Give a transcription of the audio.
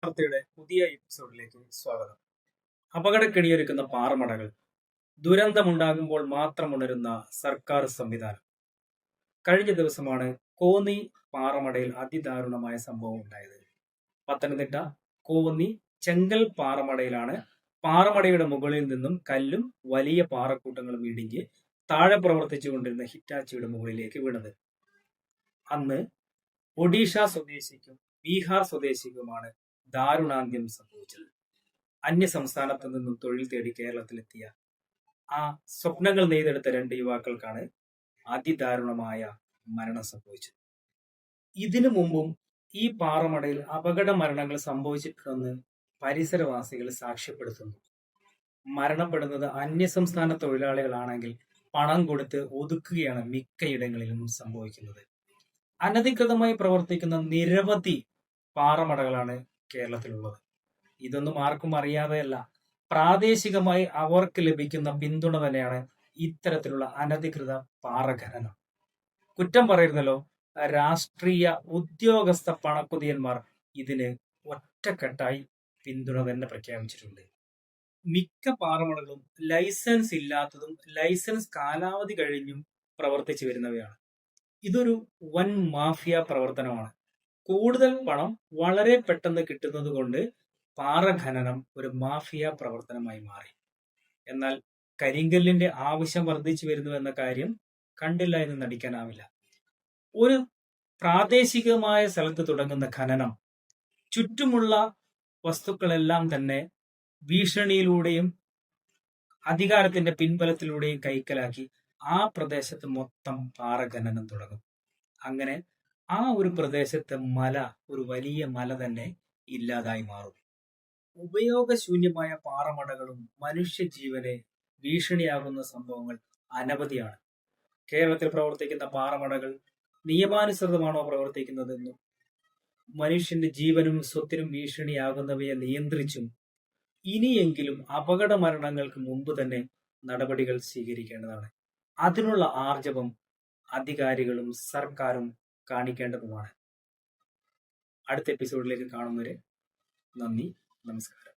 വാർത്തയുടെ പുതിയ എപ്പിസോഡിലേക്ക് സ്വാഗതം. അപകടക്കെണിയൊരുക്കുന്ന പാറമടകൾ, ദുരന്തമുണ്ടാകുമ്പോൾ മാത്രം ഉണരുന്ന സർക്കാർ സംവിധാനം. കഴിഞ്ഞ ദിവസമാണ് കോന്നി പാറമടയിൽ അതിദാരുണമായ സംഭവം ഉണ്ടായത്. പത്തനംതിട്ട കോന്നി ചെങ്കൽ പാറമടയിലാണ് പാറമടയുടെ മുകളിൽ നിന്നും കല്ലും വലിയ പാറക്കൂട്ടങ്ങളും ഇടിഞ്ഞ് താഴെ പ്രവർത്തിച്ചുകൊണ്ടിരുന്ന ഹിറ്റാച്ചിയുടെ മുകളിലേക്ക് വീണത്. അന്ന് ഒഡീഷ സ്വദേശിക്കും ബീഹാർ സ്വദേശിക്കുമാണ് ദാരുണാന്ത്യം സംഭവിച്ചത്. അന്യ സംസ്ഥാനത്ത് നിന്നും തൊഴിൽ തേടി കേരളത്തിലെത്തിയ ആ സ്വപ്നങ്ങൾ നെയ്തെടുത്ത രണ്ട് യുവാക്കൾക്കാണ് അതിദാരുണമായ മരണം സംഭവിച്ചത്. ഇതിനു മുമ്പും ഈ പാറമടയിൽ അപകട മരണങ്ങൾ സംഭവിച്ചിട്ടുണ്ടെന്ന് പരിസരവാസികൾ സാക്ഷ്യപ്പെടുത്തുന്നു. മരണപ്പെടുന്നത് അന്യസംസ്ഥാന തൊഴിലാളികളാണെങ്കിൽ പണം കൊടുത്ത് ഒതുക്കുകയാണ് മിക്കയിടങ്ങളിലും സംഭവിക്കുന്നത്. അനധികൃതമായി പ്രവർത്തിക്കുന്ന നിരവധി പാറമടകളാണ് കേരളത്തിലുള്ളത്. ഇതൊന്നും ആർക്കും അറിയാതെയല്ല, പ്രാദേശികമായി അവർക്ക് ലഭിക്കുന്ന പിന്തുണ തന്നെയാണ് ഇത്തരത്തിലുള്ള അനധികൃത പാറഖനനം. കുറ്റം പറയുന്നല്ലോ, രാഷ്ട്രീയ ഉദ്യോഗസ്ഥ പണക്കുതിയന്മാർ ഇതിന് ഒറ്റക്കെട്ടായി പിന്തുണ തന്നെ പ്രഖ്യാപിച്ചിട്ടുണ്ട്. മിക്ക പാറമടകളും ലൈസൻസ് ഇല്ലാത്തതും ലൈസൻസ് കാലാവധി കഴിഞ്ഞും പ്രവർത്തിച്ചു വരുന്നവയാണ്. ഇതൊരു വൻ മാഫിയ പ്രവർത്തനമാണ്. കൂടുതൽ പണം വളരെ പെട്ടെന്ന് കിട്ടുന്നത് കൊണ്ട് പാറ ഖനനം ഒരു മാഫിയ പ്രവർത്തനമായി മാറി. എന്നാൽ കരിങ്കല്ലിന്റെ ആവശ്യം വർദ്ധിച്ചു വരുന്നു എന്ന കാര്യം കണ്ടില്ല എന്ന് നടിക്കാനാവില്ല. ഒരു പ്രാദേശികമായ സ്ഥലത്ത് തുടങ്ങുന്ന ഖനനം ചുറ്റുമുള്ള വസ്തുക്കളെല്ലാം തന്നെ ഭീഷണിയിലൂടെയും അധികാരത്തിന്റെ പിൻബലത്തിലൂടെയും കൈക്കലാക്കി ആ പ്രദേശത്ത് മൊത്തം പാറ ഖനനം തുടങ്ങും. അങ്ങനെ ആ ഒരു പ്രദേശത്തെ മല, ഒരു വലിയ മല തന്നെ ഇല്ലാതായി മാറും. ഉപയോഗശൂന്യമായ പാറമടകളും മനുഷ്യജീവനെ ഭീഷണിയാകുന്ന സംഭവങ്ങൾ അനവധിയാണ്. കേരളത്തിൽ പ്രവർത്തിക്കുന്ന പാറമടകൾ നിയമാനുസൃതമാണോ പ്രവർത്തിക്കുന്നതെന്നും മനുഷ്യന്റെ ജീവനും സ്വത്തിനും ഭീഷണിയാകുന്നവയെ നിയന്ത്രിച്ചും ഇനിയെങ്കിലും അപകട മരണങ്ങൾക്ക് മുമ്പ് തന്നെ നടപടികൾ സ്വീകരിക്കേണ്ടതാണ്. അതിനുള്ള ആർജവം അധികാരികളും സർക്കാരും കാണിക്കേണ്ടതുമാണ്. അടുത്ത എപ്പിസോഡിലേക്ക് കാണുന്നവരെ നന്ദി, നമസ്കാരം.